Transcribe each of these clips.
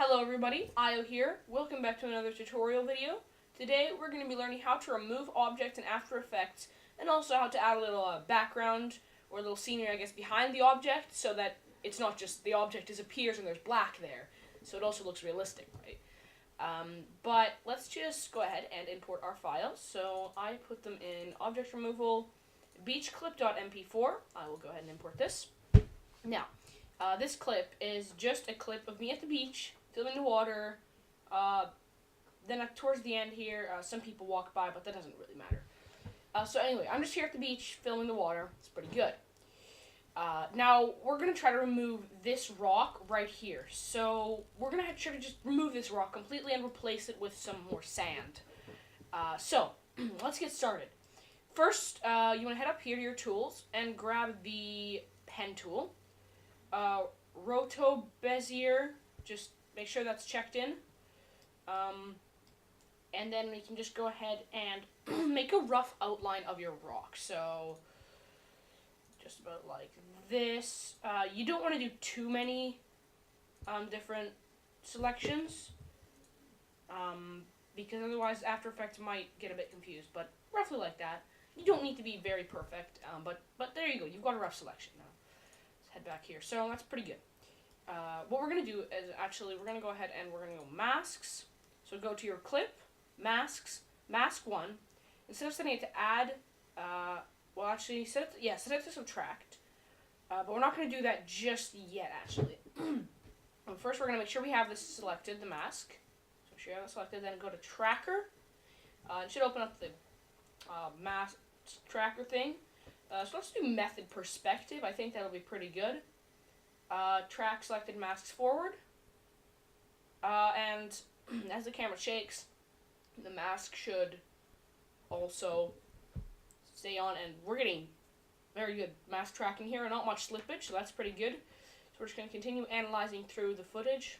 Hello everybody, Io here. Welcome back to another tutorial video. Today we're going to be learning how to remove objects in After Effects and also how to add a little background or a little scenery, I guess, behind the object so that it's not just the object disappears and there's black there. So it also looks realistic, right? But let's just go ahead and import our files. So I put them in object removal beachclip.mp4. I will go ahead and import this. Now, this clip is just a clip of me at the beach, filming the water. Then towards the end here, some people walk by, but that doesn't really matter. So anyway, I'm just here at the beach, filming the water. It's pretty good. Now, we're going to try to remove this rock right here. So we're going to try to just remove this rock completely and replace it with some more sand. So, let's get started. First, you want to head up here to your tools and grab the pen tool. Roto Bezier, just make sure that's checked in. And then we can just go ahead and make a rough outline of your rock. So, just about like this. You don't want to do too many different selections, because otherwise After Effects might get a bit confused, but roughly like that. You don't need to be very perfect, but there you go. You've got a rough selection now. Let's head back here. So that's pretty good. What we're going to do is actually we're going to go ahead and we're going to go masks. So go to your clip, masks, mask 1. Instead of setting it to add, well actually set it to subtract. But we're not going to do that just yet actually. First we're going to make sure we have this selected, the mask. So make sure you have it selected, then go to tracker. It should open up the mask tracker thing. So let's do method perspective. I think that'll be pretty good. Track selected masks forward. And as the camera shakes, the mask should also stay on, and we're getting very good mask tracking here, not much slippage, so that's pretty good. So we're just going to continue analyzing through the footage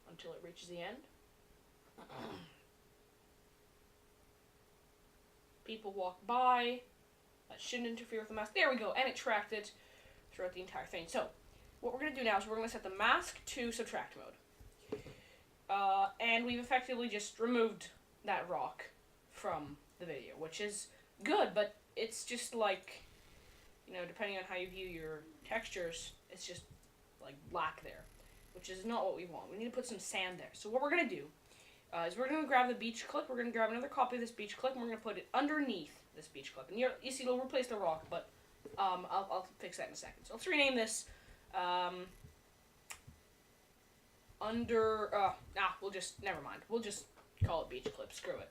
until it reaches the end. People walk by. That shouldn't interfere with the mask. There we go, and it tracked it throughout the entire thing. So, what we're going to do now is we're going to set the mask to subtract mode. And we've effectively just removed that rock from the video, which is good, but it's just like, you know, depending on how you view your textures, it's just like black there, which is not what we want. We need to put some sand there. So what we're going to do is we're going to grab the beach clip, we're going to grab another copy of this beach clip, and we're going to put it underneath this beach clip. And you see it'll replace the rock, but I'll fix that in a second. So let's rename this never mind. We'll just call it beach clip, screw it.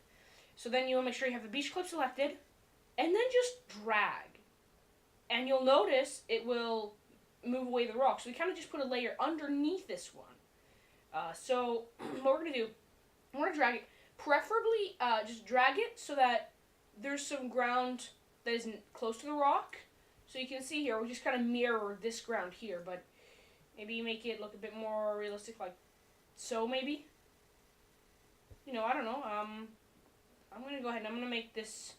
So then you want to make sure you have the beach clip selected, and then just drag. And you'll notice it will move away the rock. So we kind of just put a layer underneath this one. So what we're going to do, we're going to drag it, preferably just drag it so that there's some ground that isn't close to the rock. So you can see here, we just kind of mirror this ground here, but maybe you make it look a bit more realistic, like so maybe. You know, I don't know. I'm going to go ahead and I'm going to make this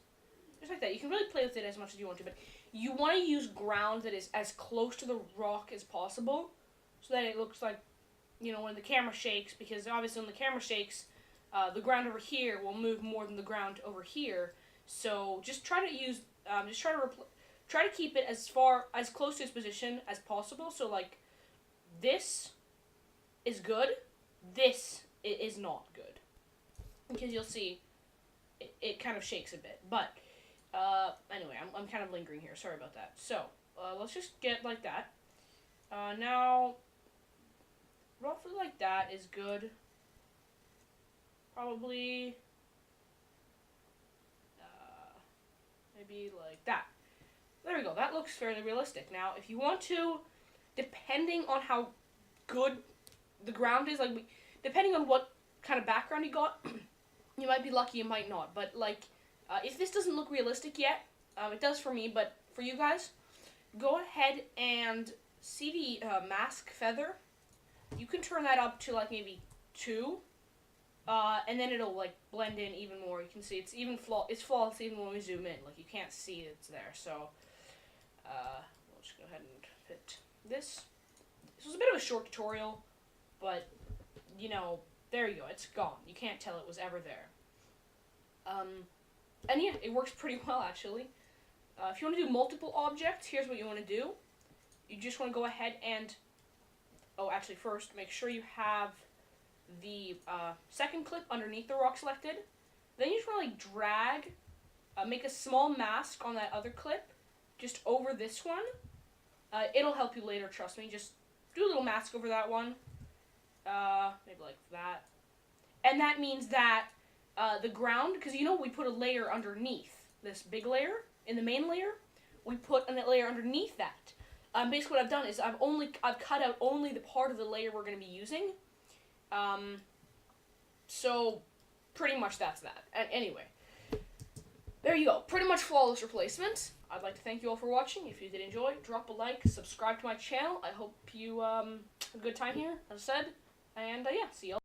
just like that. You can really play with it as much as you want to, but you want to use ground that is as close to the rock as possible so that it looks like, you know, when the camera shakes, because obviously when the camera shakes, the ground over here will move more than the ground over here. So just try to use, try to keep it as close to its position as possible. So like this is good, this is not good, because you'll see it kind of shakes a bit. But anyway, I'm kind of lingering here. Sorry about that. So let's just get like that. Now, roughly like that is good. Probably maybe like that. There we go. That looks fairly realistic. Now, if you want to, depending on how good the ground is, like depending on what kind of background you got, you might be lucky, you might not. But like, if this doesn't look realistic yet, it does for me, but for you guys, go ahead and see the mask feather. You can turn that up to like maybe 2, and then it'll like blend in even more. You can see it's flawless even when we zoom in. Like you can't see it's there. So we'll just go ahead and fit this. This was a bit of a short tutorial, but you know, there you go. It's gone. You can't tell it was ever there. And yeah, it works pretty well, actually. If you want to do multiple objects, here's what you want to do. You just want to go ahead and... Oh, actually, first, make sure you have the second clip underneath the rock selected. Then you just want to, like, drag, make a small mask on that other clip, just over this one. It'll help you later, trust me. Just do a little mask over that one. Maybe like that. And that means that the ground, because you know we put a layer underneath this big layer in the main layer. We put a layer underneath that. Basically, what I've done is I've cut out only the part of the layer we're going to be using. So pretty much that's that. And anyway, there you go. Pretty much flawless replacement. I'd like to thank you all for watching. If you did enjoy, drop a like, subscribe to my channel. I hope you have a good time here, as I said. And yeah, see y'all.